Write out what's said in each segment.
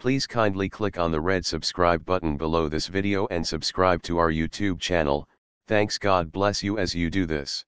Please kindly click on the red subscribe button below this video and subscribe to our YouTube channel. Thanks, God bless you as you do this.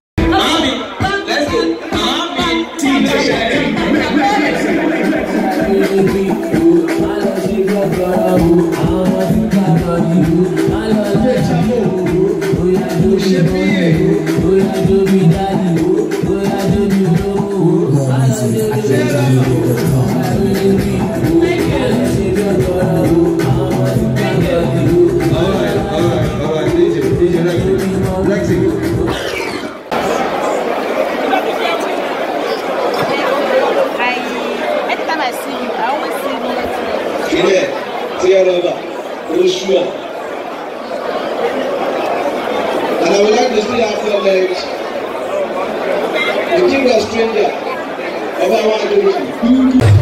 Let's go. And I would like to see out your legs. The king of stranger. About what I do.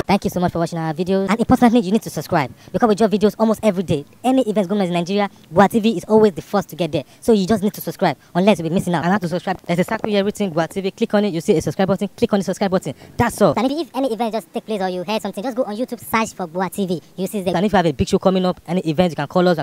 Thank you so much for watching our videos, and importantly, you need to subscribe because we drop videos almost every day. Any events going on in Nigeria, Gboah TV is always the first to get there. So you just need to subscribe, unless you'll be missing out. And how to subscribe? There's a circle here written Gboah TV. Click on it, you see a subscribe button. Click on the subscribe button. That's all. And if any event just take place or you heard something, just go on YouTube, search for Gboah TV. You see the. And if you have a big show coming up, any event, you can call us.